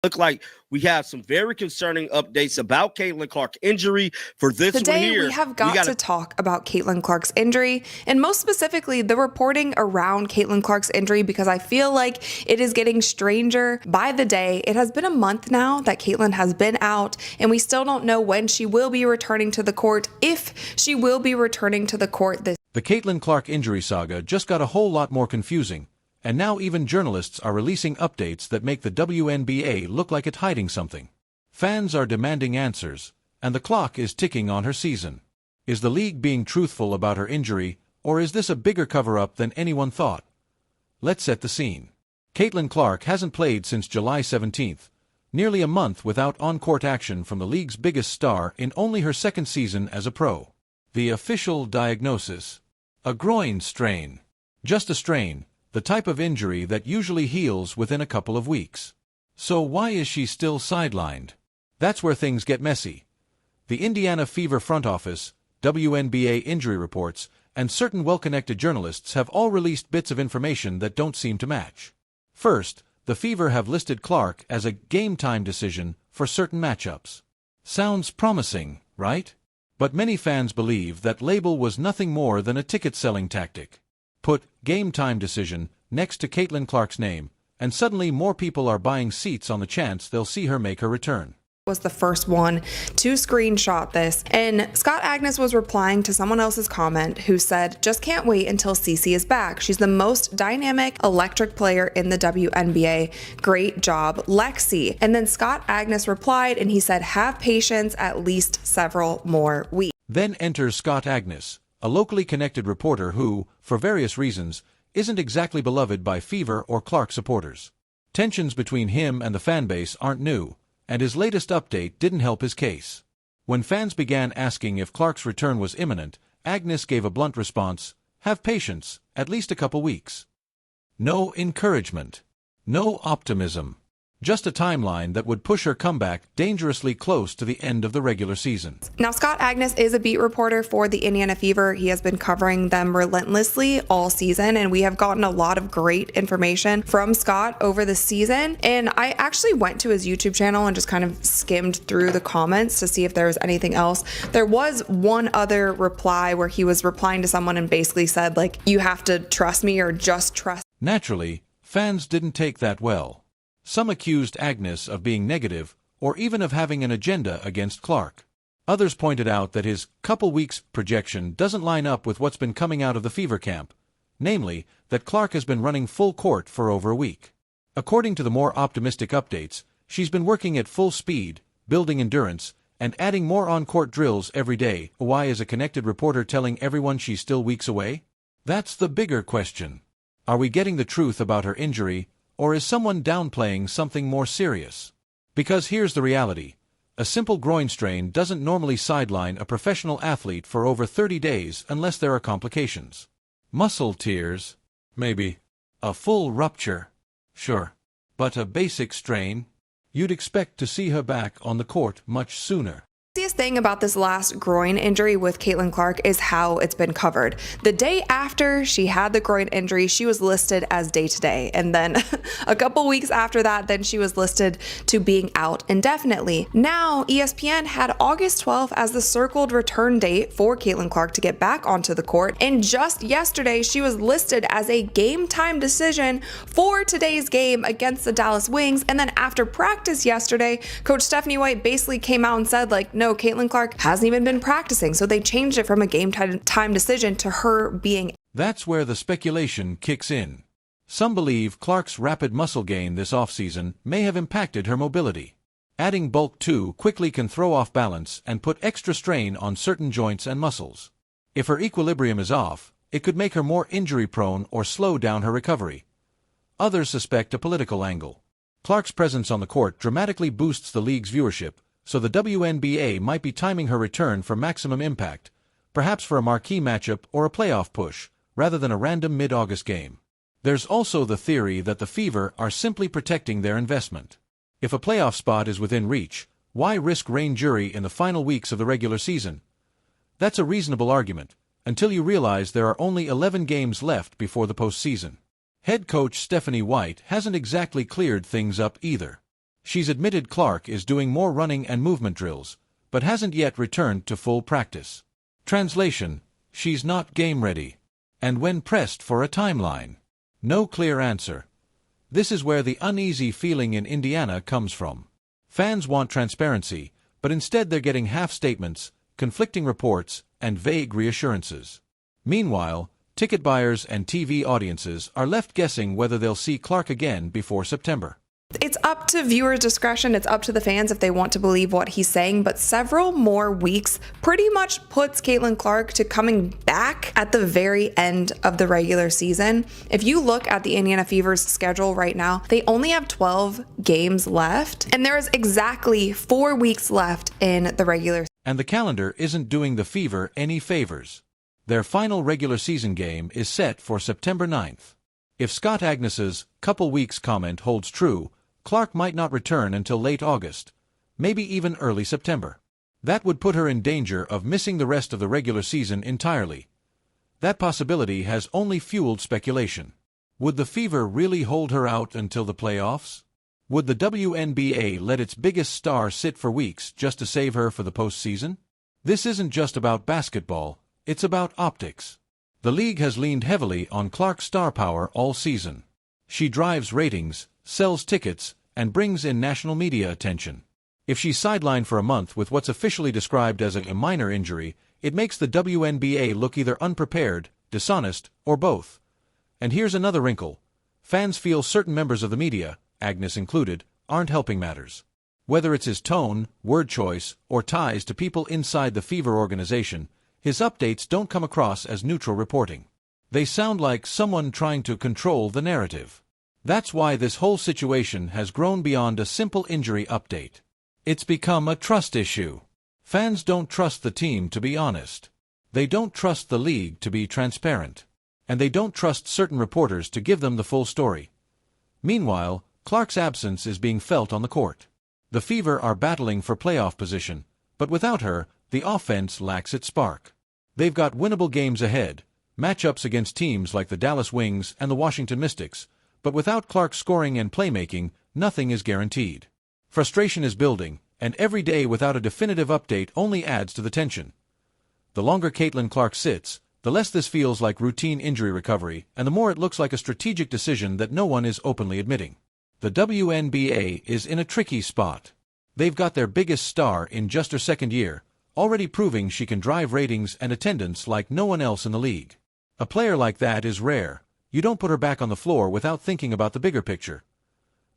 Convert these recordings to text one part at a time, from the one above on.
Look like we have some very concerning updates about Caitlin Clark injury for this one Today, here. we have got to talk about Caitlin Clark's injury, and most specifically, the reporting around Caitlin Clark's injury, because I feel like it is getting stranger by the day. It has been a month now that Caitlin has been out, and we still don't know when she will be returning to the court, if she will be returning to the court this. The Caitlin Clark injury saga just got a whole lot more confusing, and now even journalists are releasing updates that make the WNBA look like it's hiding something. Fans are demanding answers, and the clock is ticking on her season. Is the league being truthful about her injury, or is this a bigger cover-up than anyone thought? Let's set the scene. Caitlin Clark hasn't played since July 17th, nearly a month without on-court action from the league's biggest star in only her second season as a pro. The official diagnosis: a groin strain. Just a strain, the type of injury that usually heals within a couple of weeks. So why is she still sidelined? That's where things get messy. The Indiana Fever front office, WNBA injury reports, and certain well-connected journalists have all released bits of information that don't seem to match. First, the Fever have listed Clark as a game-time decision for certain matchups. Sounds promising, right? But many fans believe that label was nothing more than a ticket-selling tactic. Put "game time decision" next to Caitlin Clark's name, and suddenly more people are buying seats on the chance they'll see her make her return. Was the first one to screenshot this, and Scott Agnes was replying to someone else's comment who said, "Just can't wait until Cece is back. She's the most dynamic, electric player in the WNBA. Great job, Lexi." And then Scott Agnes replied and he said, "Have patience, at least several more weeks." Then enters Scott Agnes, a locally connected reporter who, for various reasons, isn't exactly beloved by Fever or Clark supporters. Tensions between him and the fanbase aren't new, and his latest update didn't help his case. When fans began asking if Clark's return was imminent, Agnes gave a blunt response: "Have patience, at least a couple weeks." No encouragement. No optimism. Just a timeline that would push her comeback dangerously close to the end of the regular season. Now, Scott Agnes is a beat reporter for the Indiana Fever. He has been covering them relentlessly all season, and we have gotten a lot of great information from Scott over the season. And I actually went to his YouTube channel and just kind of skimmed through the comments to see if there was anything else. There was one other reply where he was replying to someone and basically said, like, "You have to trust me," or "just trust." Naturally, fans didn't take that well. Some accused Agnes of being negative, or even of having an agenda against Clark. Others pointed out that his couple weeks projection doesn't line up with what's been coming out of the Fever camp, namely, that Clark has been running full court for over a week. According to the more optimistic updates, she's been working at full speed, building endurance, and adding more on-court drills every day. Why is a connected reporter telling everyone she's still weeks away? That's the bigger question. Are we getting the truth about her injury, or is someone downplaying something more serious? Because here's the reality. A simple groin strain doesn't normally sideline a professional athlete for over 30 days unless there are complications. Muscle tears? Maybe. A full rupture? Sure. But a basic strain? You'd expect to see her back on the court much sooner. The easiest thing about this last groin injury with Caitlin Clark is how it's been covered. The day after she had the groin injury, she was listed as day-to-day, and then a couple weeks after that, then she was listed to being out indefinitely. Now, ESPN had August 12th as the circled return date for Caitlin Clark to get back onto the court, and just yesterday, she was listed as a game-time decision for today's game against the Dallas Wings. And then after practice yesterday, Coach Stephanie White basically came out and said, like, no, Caitlin Clark hasn't even been practicing, so they changed it from a game time decision to her being. That's where the speculation kicks in. Some believe Clark's rapid muscle gain this offseason may have impacted her mobility. Adding bulk too quickly can throw off balance and put extra strain on certain joints and muscles. If her equilibrium is off, it could make her more injury-prone or slow down her recovery. Others suspect a political angle. Clark's presence on the court dramatically boosts the league's viewership, so the WNBA might be timing her return for maximum impact, perhaps for a marquee matchup or a playoff push, rather than a random mid-August game. There's also the theory that the Fever are simply protecting their investment. If a playoff spot is within reach, why risk reigned jury in the final weeks of the regular season? That's a reasonable argument, until you realize there are only 11 games left before the postseason. Head coach Stephanie White hasn't exactly cleared things up either. She's admitted Clark is doing more running and movement drills, but hasn't yet returned to full practice. Translation: she's not game ready. And when pressed for a timeline, no clear answer. This is where the uneasy feeling in Indiana comes from. Fans want transparency, but instead they're getting half statements, conflicting reports, and vague reassurances. Meanwhile, ticket buyers and TV audiences are left guessing whether they'll see Clark again before September. It's up to viewer discretion. It's up to the fans if they want to believe what he's saying, but several more weeks pretty much puts Caitlin Clark to coming back at the very end of the regular season. If you look at the Indiana Fever's schedule right now, they only have 12 games left, and there is exactly 4 weeks left in the regular season. And the calendar isn't doing the Fever any favors. Their final regular season game is set for September 9th. If Scott Agnes's "couple weeks" comment holds true, Clark might not return until late August, maybe even early September. That would put her in danger of missing the rest of the regular season entirely. That possibility has only fueled speculation. Would the Fever really hold her out until the playoffs? Would the WNBA let its biggest star sit for weeks just to save her for the postseason? This isn't just about basketball, it's about optics. The league has leaned heavily on Clark's star power all season. She drives ratings, sells tickets, and brings in national media attention. If she's sidelined for a month with what's officially described as a minor injury, it makes the WNBA look either unprepared, dishonest, or both. And here's another wrinkle. Fans feel certain members of the media, Agnes included, aren't helping matters. Whether it's his tone, word choice, or ties to people inside the Fever organization, his updates don't come across as neutral reporting. They sound like someone trying to control the narrative. That's why this whole situation has grown beyond a simple injury update. It's become a trust issue. Fans don't trust the team to be honest. They don't trust the league to be transparent. And they don't trust certain reporters to give them the full story. Meanwhile, Clark's absence is being felt on the court. The Fever are battling for playoff position, but without her, the offense lacks its spark. They've got winnable games ahead, matchups against teams like the Dallas Wings and the Washington Mystics, but without Clark scoring and playmaking, nothing is guaranteed. Frustration is building, and every day without a definitive update only adds to the tension. The longer Caitlin Clark sits, the less this feels like routine injury recovery, and the more it looks like a strategic decision that no one is openly admitting. The WNBA is in a tricky spot. They've got their biggest star in just her second year, already proving she can drive ratings and attendance like no one else in the league. A player like that is rare. You don't put her back on the floor without thinking about the bigger picture.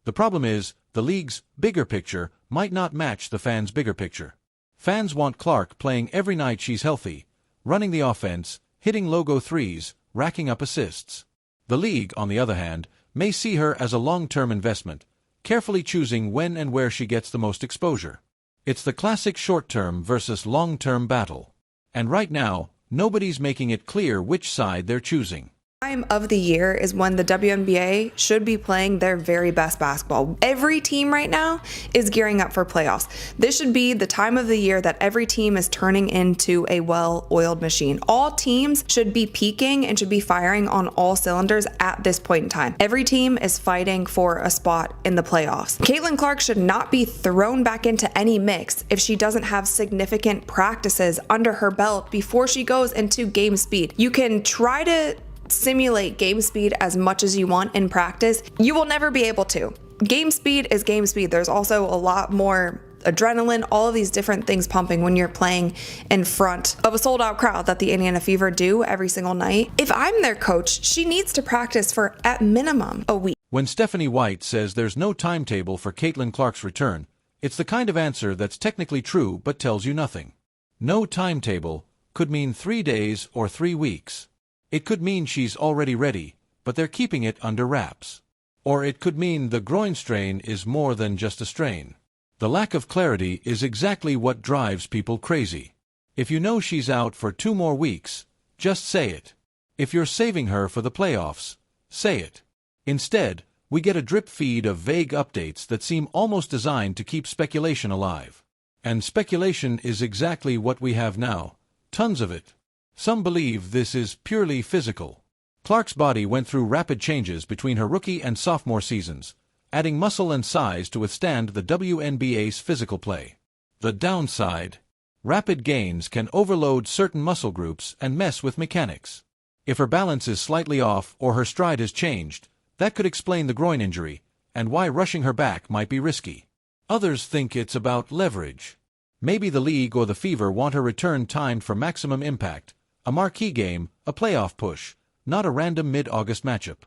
The problem is, the league's bigger picture might not match the fans' bigger picture. Fans want Clark playing every night she's healthy, running the offense, hitting logo threes, racking up assists. The league, on the other hand, may see her as a long-term investment, carefully choosing when and where she gets the most exposure. It's the classic short-term versus long-term battle. And right now, nobody's making it clear which side they're choosing. Time of the year is when the WNBA should be playing their very best basketball. Every team right now is gearing up for playoffs. This should be the time of the year that every team is turning into a well-oiled machine. All teams should be peaking and should be firing on all cylinders at this point in time. Every team is fighting for a spot in the playoffs. Caitlin Clark should not be thrown back into any mix if she doesn't have significant practices under her belt before she goes into game speed. You can try to simulate game speed as much as you want in practice. You will never be able to. Game speed is game speed. There's also a lot more adrenaline, all of these different things pumping when you're playing in front of a sold out crowd that the Indiana Fever do every single night. If I'm their coach, she needs to practice for at minimum a week. When Stephanie White says there's no timetable for Caitlin Clark's return, it's the kind of answer that's technically true but tells you nothing. No timetable could mean 3 days or 3 weeks. It could mean she's already ready, but they're keeping it under wraps. Or it could mean the groin strain is more than just a strain. The lack of clarity is exactly what drives people crazy. If you know she's out for 2 more weeks, just say it. If you're saving her for the playoffs, say it. Instead, we get a drip feed of vague updates that seem almost designed to keep speculation alive. And speculation is exactly what we have now, tons of it. Some believe this is purely physical. Clark's body went through rapid changes between her rookie and sophomore seasons. adding muscle and size to withstand the WNBA's physical play. The downside: rapid gains can overload certain muscle groups and mess with mechanics. If her balance is slightly off or her stride has changed, that could explain the groin injury, and why rushing her back might be risky. Others think it's about leverage. Maybe the league or the Fever want her return timed for maximum impact, a marquee game, a playoff push, not a random mid-August matchup.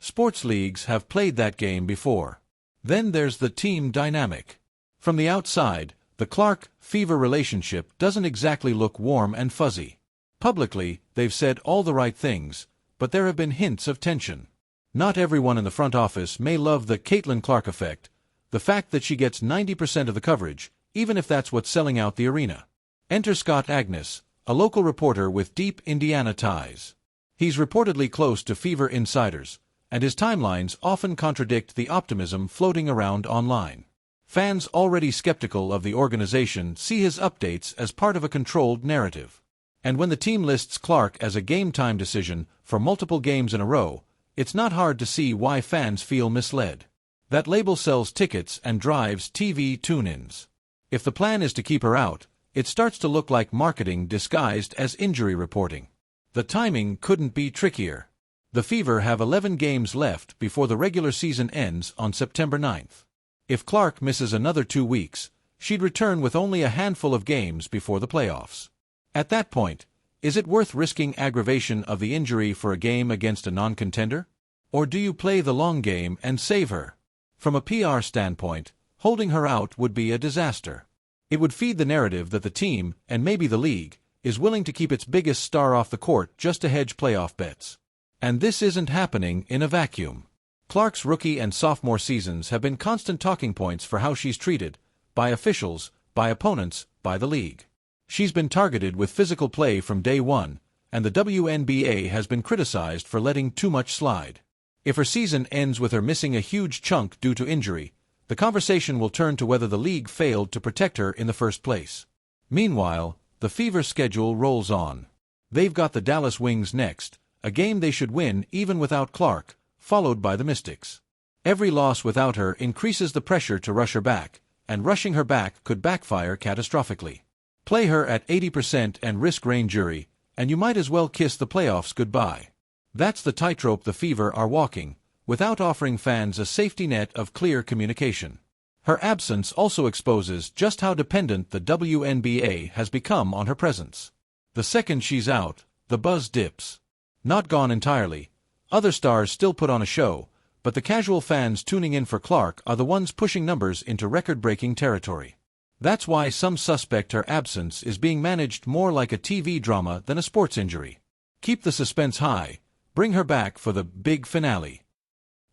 Sports leagues have played that game before. Then there's the team dynamic. From the outside, the Clark-Fever relationship doesn't exactly look warm and fuzzy. Publicly, they've said all the right things, but there have been hints of tension. Not everyone in the front office may love the Caitlin Clark effect, the fact that she gets 90% of the coverage, even if that's what's selling out the arena. Enter Scott Agnes, a local reporter with deep Indiana ties. He's reportedly close to Fever insiders, and his timelines often contradict the optimism floating around online. Fans already skeptical of the organization see his updates as part of a controlled narrative. And when the team lists Clark as a game-time decision for multiple games in a row, it's not hard to see why fans feel misled. That label sells tickets and drives TV tune-ins. If the plan is to keep her out, it starts to look like marketing disguised as injury reporting. The timing couldn't be trickier. The Fever have 11 games left before the regular season ends on September 9th. If Clark misses another 2 weeks, she'd return with only a handful of games before the playoffs. At that point, is it worth risking aggravation of the injury for a game against a non-contender? Or do you play the long game and save her? From a PR standpoint, holding her out would be a disaster. It would feed the narrative that the team, and maybe the league, is willing to keep its biggest star off the court just to hedge playoff bets. And this isn't happening in a vacuum. Clark's rookie and sophomore seasons have been constant talking points for how she's treated, by officials, by opponents, by the league. She's been targeted with physical play from day one, and the WNBA has been criticized for letting too much slide. If her season ends with her missing a huge chunk due to injury, the conversation will turn to whether the league failed to protect her in the first place. Meanwhile, the Fever schedule rolls on. They've got the Dallas Wings next, a game they should win even without Clark, followed by the Mystics. Every loss without her increases the pressure to rush her back, and rushing her back could backfire catastrophically. Play her at 80% and risk rain jury, and you might as well kiss the playoffs goodbye. That's the tightrope the Fever are walking, without offering fans a safety net of clear communication. Her absence also exposes just how dependent the WNBA has become on her presence. The second she's out, the buzz dips. Not gone entirely. Other stars still put on a show, but the casual fans tuning in for Clark are the ones pushing numbers into record-breaking territory. That's why some suspect her absence is being managed more like a TV drama than a sports injury. Keep the suspense high, bring her back for the big finale.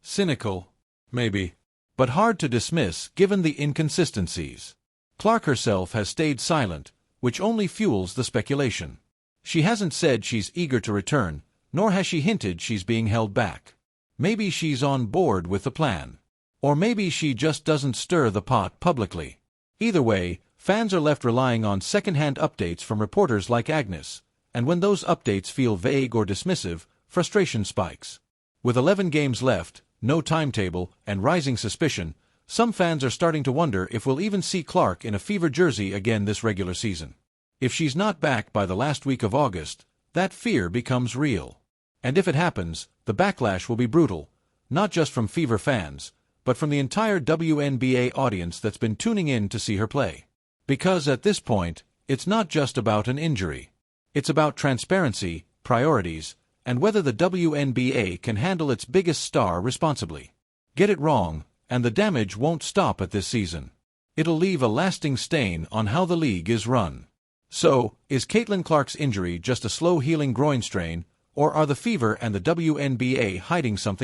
Cynical? Maybe. But hard to dismiss given the inconsistencies. Clark herself has stayed silent, which only fuels the speculation. She hasn't said she's eager to return, nor has she hinted she's being held back. Maybe she's on board with the plan. Or maybe she just doesn't stir the pot publicly. Either way, fans are left relying on second-hand updates from reporters like Agnes, and when those updates feel vague or dismissive, frustration spikes. With 11 games left, no timetable, and rising suspicion, some fans are starting to wonder if we'll even see Clark in a Fever jersey again this regular season. If she's not back by the last week of August, that fear becomes real. And if it happens, the backlash will be brutal, not just from Fever fans, but from the entire WNBA audience that's been tuning in to see her play. Because at this point, it's not just about an injury. It's about transparency, priorities, and whether the WNBA can handle its biggest star responsibly. Get it wrong, and the damage won't stop at this season. It'll leave a lasting stain on how the league is run. So, is Caitlin Clark's injury just a slow-healing groin strain, or are the Fever and the WNBA hiding something